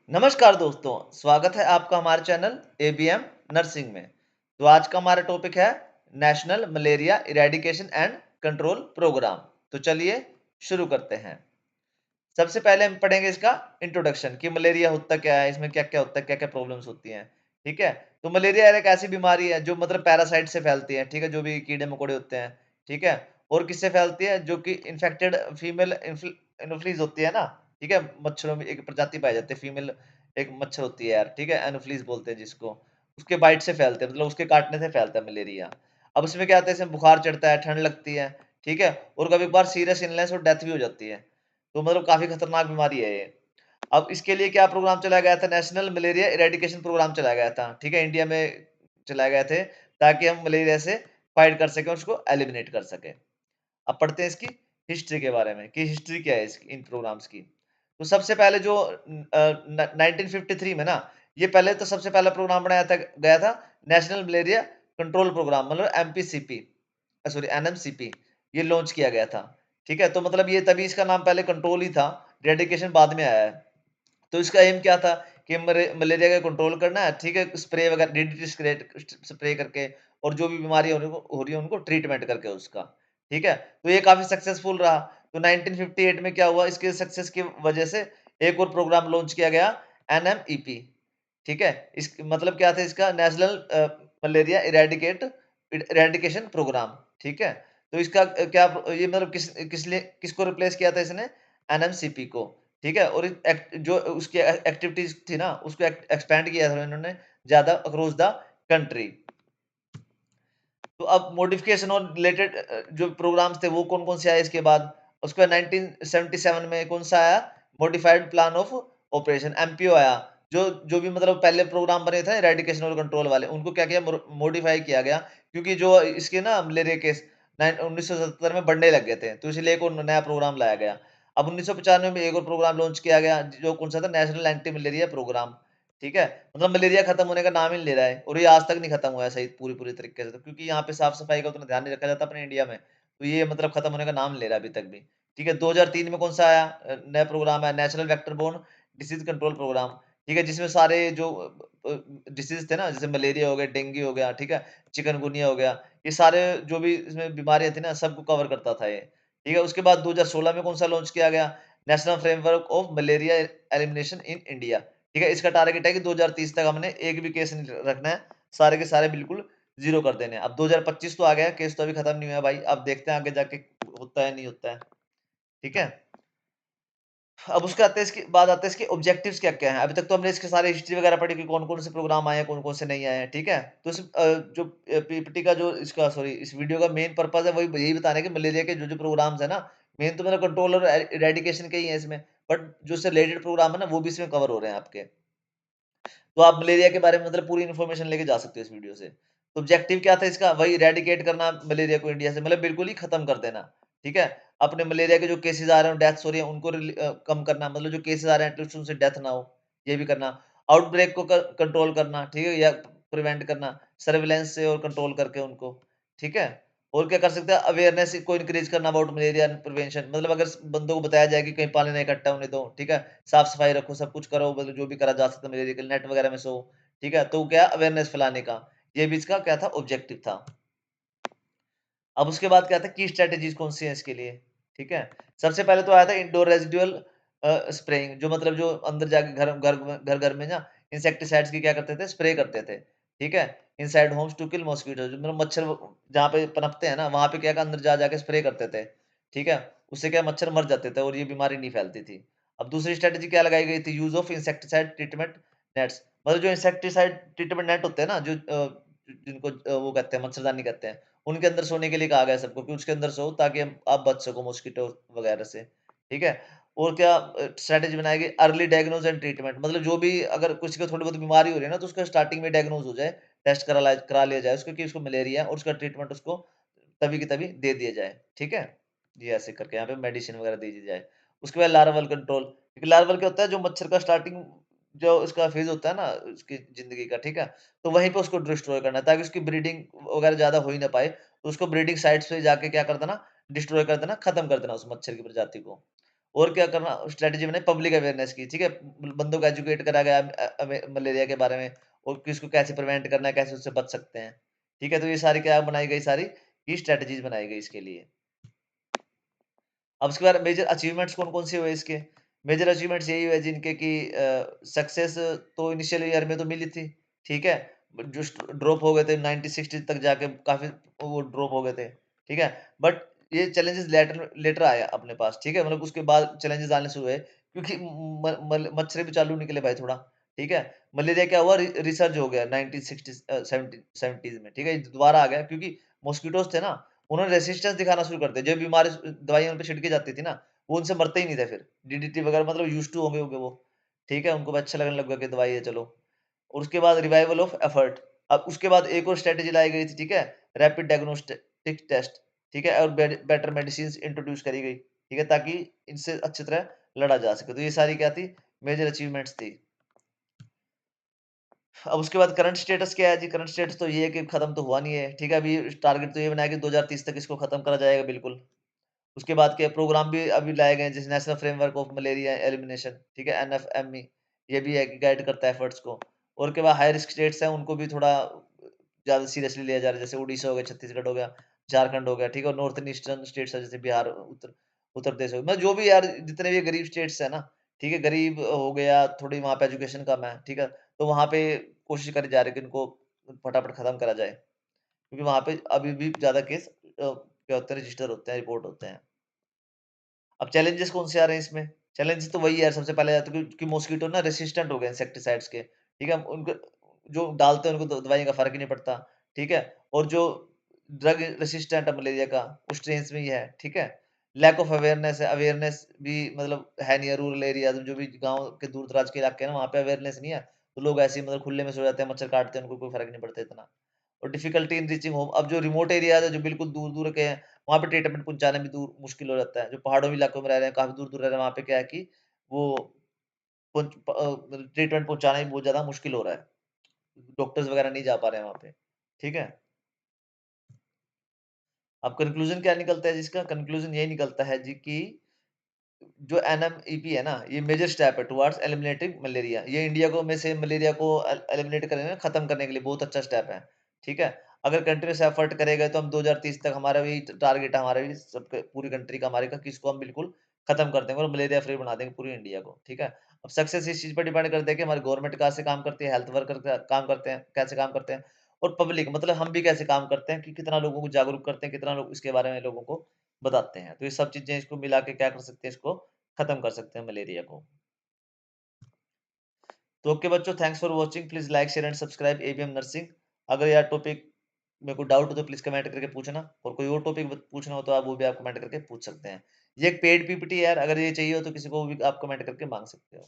नमस्कार दोस्तों, स्वागत है आपका हमारे चैनल एबीएम नर्सिंग में। तो आज का हमारा टॉपिक है national malaria eradication and control programme. तो चलिए शुरू करते हैं। सबसे पहले हम पढ़ेंगे इसका इंट्रोडक्शन कि मलेरिया होता क्या है, इसमें क्या-क्या होता है, क्या-क्या प्रॉब्लम्स होती हैं, ठीक है? तो मलेरिया एक ऐसी बीमारी है जो मतलब पैरासाइट से फैलती है, ठीक है? जो भी कीड़े-मकोड़े होते हैं, ठीक है? और किससे फैलती है? जो कि इन्फेक्टेड फीमेल एनोफ्लीज होती है ना, ठीक है? मच्छरों में एक प्रजाति पाई जाती है, फीमेल एक मच्छर होती है यार, ठीक है? एनोफ्लीज बोलते हैं जिसको, उसके बाइट से फैलते हैं, मतलब उसके काटने से फैलता है मलेरिया। अब इसमें क्या होता है, इसमें बुखार चढ़ता है, ठंड लगती है, ठीक है? और कभी-कभार सीरियस इलनेस और डेथ भी हो जाती है। तो मतलब काफ़ी खतरनाक बीमारी है ये। अब इसके लिए क्या प्रोग्राम चलाया गया था? नेशनल मलेरिया इरेडिकेशन प्रोग्राम चलाया गया था, ठीक है? इंडिया में चलाए गए थे ताकि हम मलेरिया से फाइट कर सकें, उसको एलिमिनेट कर सकें। अब पढ़ते हैं इसकी हिस्ट्री के बारे में कि हिस्ट्री क्या है इसकी, इन प्रोग्राम्स की। तो सबसे पहले जो 1953 में ना, ये पहले तो सबसे पहला प्रोग्राम बनाया था गया था नेशनल मलेरिया कंट्रोल प्रोग्राम, मतलब एमपीसीपी, सॉरी एनएमसीपी, ये लॉन्च किया गया था। ठीक है? तो मतलब ये तभी इसका नाम पहले कंट्रोल ही था, रेडिकेशन बाद में आया है। तो इसका एम क्या था कि मलेरिया का कंट्रोल करना है, ठीक है? स्प्रे वगैरह डीडीटी स्प्रे करके, और जो भी बीमारी हो रही है उनको ट्रीटमेंट करके उसका, ठीक है? तो ये काफ़ी सक्सेसफुल रहा। तो 1958 में क्या हुआ, इसके सक्सेस की वजह से एक और प्रोग्राम लॉन्च किया गया, एनएमईपी, ठीक है? इस मतलब क्या था इसका, नेशनल मलेरिया इरेडिकेशन प्रोग्राम, ठीक है? तो इसका क्या ये मतलब किसको रिप्लेस किया था इसने? एनएमसीपी को, ठीक है? और जो उसकी एक्टिविटीज़ थी ना, उसको एक्सपेंड किया था इन्होंने ज़्यादा अक्रॉस द कंट्री। तो अब मॉडिफिकेशन और रिलेटेड जो प्रोग्राम्स थे वो कौन-कौन से आए इसके बाद? उसके बाद 1977 में कौन-सा आया? Modified plan of operation, MPO आया। जो जो भी मतलब पहले प्रोग्राम बने थे एरेडिकेशन और कंट्रोल वाले, उनको क्या किया, मॉडिफाई किया गया, क्योंकि जो इसके ना मलेरिया केस 1977 में बढ़ने लग गए थे, तो इसलिए एक और नया प्रोग्राम लाया गया। अब 1995 में एक और प्रोग्राम लॉन्च किया गया, जो कौन-सा था? नेशनल एंटी मलेरिया प्रोग्राम, ठीक है? मतलब मलेरिया खत्म होने का नाम ही नहीं ले रहा है, और ये आज तक नहीं खत्म हुआ है सही पूरी-पूरी तरीके से, तो क्योंकि यहाँ पे साफ-सफाई का उतना ध्यान नहीं रखा जाता अपने इंडिया में, तो ये मतलब खत्म होने का नाम नहीं ले रहा है अभी तक भी। ठीक है, 2003 में कौन-सा आया नया प्रोग्राम है, national vector borne disease control programme, ठीक है? जिसमें सारे जो डिसीज़ थे ना, जैसे मलेरिया हो गया, डेंगू हो गया, ठीक है? चिकनगुनिया हो गया, ये सारे जो भी इसमें बीमारियाँ थी ना, सबको कवर करता था ये, ठीक है? उसके बाद 2016 में कौन-सा लॉन्च किया गया? National framework of malaria elimination in India, ठीक है? इसका टारगेट है कि 2030 तक हमने एक भी केस नहीं रखना है, सारे के सारे बिल्कुल ज़ीरो कर देने हैं। अब 2025 तो आ गया है, केस तो अभी खत्म नहीं हुआ है भाई, अब देखते हैं आगे जाके होता है, नहीं होता है, ठीक है? अब उसके आते हैं इसके बाद आता है इसके ऑब्जेक्टिव्स क्या-क्या हैं। अभी तक तो हमने इसके सारे हिस्ट्री वगैरह पढ़ी कि कौन-कौन से प्रोग्राम आए हैं, कौन-कौन से नहीं आए हैं, ठीक है? तो जो पीपीटी का जो इसका सॉरी इस वीडियो का मेन पर्पज़ है, वही यही बताना है कि मलेरिया के जो-जो प्रोग्राम्स हैं ना, मेन तो मेरा कंट्रोल और इरेडिकेशन के ही हैं इसमें, बट जो इससे रिलेटेड प्रोग्राम है ना, वो भी इसमें कवर हो रहे हैं आपके। तो आप मलेरिया के बारे में मतलब पूरी इन्फॉर्मेशन लेके जा सकते हो इस वीडियो से। तो ऑब्जेक्टिव क्या था इसका? वही इरेडिकेट करना मलेरिया को इंडिया से, मतलब बिल्कुल ही खत्म कर देना, ठीक है? अपने मलेरिया के जो केसेज़ आ रहे हैं, डेथ्स हो रही हैं, उनको कम करना, मतलब जो केसेज़ आ रहे हैं एटलीस्ट उनसे डेथ ना हो, ये भी करना। आउटब्रेक को कंट्रोल करना, ठीक है? या प्रिवेंट करना, सर्विलेंस से और कंट्रोल करके उनको, ठीक है? और क्या कर सकते हैं? अवेयरनेस को इंक्रीज़ करना अबाउट मलेरिया प्रिवेंशन, मतलब अगर बंदों को बताया जाए कि कहीं पानी ना इकट्ठा होने दो, ठीक है? साफ-सफाई रखो, सब कुछ करो, मतलब जो भी करा जा सकता है मलेरिया के लिए, नेट वगैरह में सो, ठीक है? तो क्या अवेयरनेस फैलाने का, ये भी इसका क्या था? ऑब्जेक्टिव था। अब उसके बाद क्या था, की स्ट्रैटेजीज़ कौन-सी हैं इसके लिए, ठीक है? सबसे पहले तो आया था इंडोर रेसिडुअल स्प्रेइंग, जो मतलब जो अंदर जाके घर-घर में ना इंसेक्टिसाइड्स की क्या करते थे? स्प्रे करते थे, ठीक है? इनसाइड होम्स टू किल मॉस्क्विटो, जो मतलब मच्छर जहाँ पे पनपते हैं ना, वहाँ पे क्या अंदर जा जाके स्प्रे करते थे, ठीक है? उससे क्या मच्छर मर जाते थे और ये बीमारी नहीं फैलती थी। अब दूसरी स्ट्रैटेजी क्या लगाई गई थी? Use of insecticide treatment nets, मतलब जो इंसेक्टिसाइड ट्रीटमेंट नेट होते हैं ना, जो जिनको वो कहते हैं, मच्छरदानी कहते हैं, उनके अंदर सोने के लिए कहा गया है सबको कि उसके अंदर सो, ताकि आप बच सको मॉस्किटो वगैरह से, ठीक है? और क्या स्ट्रैटेजी बनाई गई? अर्ली डायग्नोज एंड ट्रीटमेंट, मतलब जो भी अगर किसी को थोड़ी बहुत बीमारी हो रही है ना, तो उसका स्टार्टिंग में डायग्नोज हो जाए, टेस्ट करा लिया जाए उसको कि उसको मलेरिया है, और उसका ट्रीटमेंट उसको तभी की तभी दे दिया जाए, ठीक है? जी, ऐसे करके यहाँ पे मेडिसिन वगैरह दे दी जाए। उसके बाद लार्वल कंट्रोल, क्योंकि लार्वल क्या होता है, जो मच्छर का स्टार्टिंग जो उसका फेज़ होता है ना उसकी ज़िंदगी का, ठीक है? तो वहीं पे उसको डिस्ट्रॉय करना है ताकि उसकी ब्रीडिंग वगैरह ज़्यादा हो ही ना पाए। तो उसको ब्रीडिंग साइट्स पे जाके क्या कर देना, डिस्ट्रॉय कर देना, खत्म कर देना उस मच्छर की प्रजाति को। और क्या करना स्ट्रेटेजी बनाई, पब्लिक अवेयरनेस की, ठीक है, बंदों को एजुकेट करा गया मलेरिया के बारे में और किसको कैसे प्रिवेंट करना है, कैसे उससे बच सकते हैं, ठीक है। तो ये सारी क्या बनाई गई, सारी की स्ट्रेटेजीज बनाई गई इसके लिए। अब उसके बाद मेजर अचीवमेंट्स कौन कौन से हुए इसके, मेजर अचीवमेंट्स यही हुए जिनके कि सक्सेस तो इनिशियल ईयर में तो मिली थी, ठीक है, जो ड्रॉप हो गए थे 90-60 तक जाके काफी वो ड्रॉप हो गए थे, ठीक है। बट ये चैलेंजेस लेटर लेटर आया अपने पास, ठीक है, मतलब उसके बाद चैलेंजेस आने शुरू हुए क्योंकि मच्छर भी चालू निकले भाई थोड़ा, ठीक है। मलेरिया क्या हुआ, रिसर्च हो गया 1960 70s में, ठीक है, दोबारा आ गया क्योंकि मॉस्किटोज थे ना, उन्होंने रेसिस्टेंस दिखाना शुरू कर दिया, जो बीमारी दवाइयाँ उन पे छिड़की जाती थी ना, वो उनसे मरते ही नहीं थे फिर, डीडीटी वगैरह, मतलब यूज्ड टू हो गए होंगे वो, ठीक है, उनको भी अच्छा लगने लग गया कि दवाई है चलो। और उसके बाद रिवाइवल ऑफ एफर्ट, अब उसके बाद एक और स्ट्रेटेजी लाई गई थी, ठीक है, रैपिड डायग्नोस्टिक टेस्ट, ठीक है, और बेटर मेडिसिन इंट्रोड्यूस करी गई, ठीक है, ताकि इनसे अच्छी तरह लड़ा जा सके। तो ये सारी क्या थी, मेजर अचीवमेंट्स थी। अब उसके बाद करंट स्टेटस क्या है जी, करंट स्टेटस तो ये है कि खत्म तो हुआ नहीं है, ठीक है, अभी टारगेट तो ये बनाया कि 2030 तक इसको खत्म करा जाएगा बिल्कुल। उसके बाद के प्रोग्राम भी अभी लाए गए हैं, जैसे national framework of malaria elimination, ठीक है, एनएफएमई, ये भी है कि गाइड करता है एफर्ट्स को। और के बाद हाई रिस्क स्टेट्स हैं, उनको भी थोड़ा ज़्यादा सीरियसली लिया जा रहा है, जैसे उड़ीसा हो गया, छत्तीसगढ़ हो गया, झारखंड हो गया, ठीक है, और नॉर्थन ईस्टर्न स्टेट्स है, जैसे बिहार, उत्तर प्रदेश हो गया, मतलब जो भी यार जितने भी गरीब स्टेट्स है ना, ठीक है, गरीब हो गया, थोड़ी वहाँ पे एजुकेशन कम है, ठीक है, तो वहाँ पे कोशिश करी जा रही है कि इनको फटाफट खत्म करा जाए, क्योंकि वहाँ पे अभी भी ज़्यादा केस क्या होते हैं, रजिस्टर होते हैं, रिपोर्ट होते हैं। अब चैलेंजेस कौन से आ रहे हैं इसमें? चैलेंजेस तो वही है, सबसे पहले तो कि मॉस्किटो ना रेसिस्टेंट हो गए इंसेक्टिसाइड्स के, ठीक है? उनको जो डालते हैं उनको दवाइयों का फ़र्क ही नहीं पड़ता, ठीक है? और जो ड्रग रेसिस्टेंट है मलेरिया का, उस स्ट्रेन्स में ही है, ठीक है? लैक ऑफ अवेयरनेस है, अवेयरनेस भी मतलब है नहीं है, रूरल एरियाज़ में जो भी गाँव के दूर-दराज के इलाके हैं ना, वहाँ पे अवेयरनेस नहीं है, तो लोग ऐसे ही मतलब खुले में सो जाते हैं, मच्छर काटते हैं, उनको कोई फ़र्क नहीं पड़ता इतना। और डिफिकल्टी इन रीचिंग होम, अब जो रिमोट एरियाज़ है, जो बिल्कुल दूर-दूर के हैं, वहाँ पे ट्रीटमेंट पहुँचाना भी दूर मुश्किल हो जाता है। जो पहाड़ों इलाकों में रह रहे हैं, काफ़ी दूर-दूर रह रहे हैं, वहाँ पे क्या है कि वो ट्रीटमेंट पहुँचाना ही बहुत ज़्यादा मुश्किल हो रहा है। डॉक्टर्स वगैरह नहीं जा पा रहे हैं वहाँ पे, ठीक है? अब कन्क्लूज़न क्या निकलता है जिसका? कन्क्लूज़न यही निकलता है जी कि जो एनएमईपी है ना, ये मेजर स्टेप है टुवर्ड्स एलिमिनेटिंग मलेरिया। ये इंडिया को में से मलेरिया को एलिमिनेट करने में, खत्म करने के लिए बहुत अच्छा स्टेप है, ठीक है। अगर कंटिन्यूस एफर्ट करेगा तो हम 2030 तक, हमारा भी टारगेट है, हमारा भी सबके पूरी कंट्री का, हमारे का, कि इसको हम बिल्कुल खत्म कर देंगे और मलेरिया फ्री बना देंगे पूरी इंडिया को, ठीक है। अब सक्सेस इस चीज पर डिपेंड करता है कि हमारी गवर्नमेंट कैसे काम करती है, हेल्थ वर्कर काम करते हैं, कैसे काम करते हैं, और पब्लिक मतलब हम भी कैसे काम करते हैं, कि कितना लोगों को जागरूक करते हैं, कितना लोग इसके बारे में लोगों को बताते हैं। तो ये सब चीजें इसको मिला के क्या कर सकते हैं, इसको खत्म कर सकते हैं मलेरिया को। तो ओके बच्चों, thanks for watching, please like share and subscribe ABM nursing. अगर यार टॉपिक में कोई डाउट हो तो प्लीज कमेंट करके पूछना, और कोई और टॉपिक पूछना हो तो आप वो भी आप कमेंट करके पूछ सकते हैं। ये एक पेड पीपीटी है यार, अगर ये चाहिए हो तो किसी को भी आप कमेंट करके मांग सकते हो।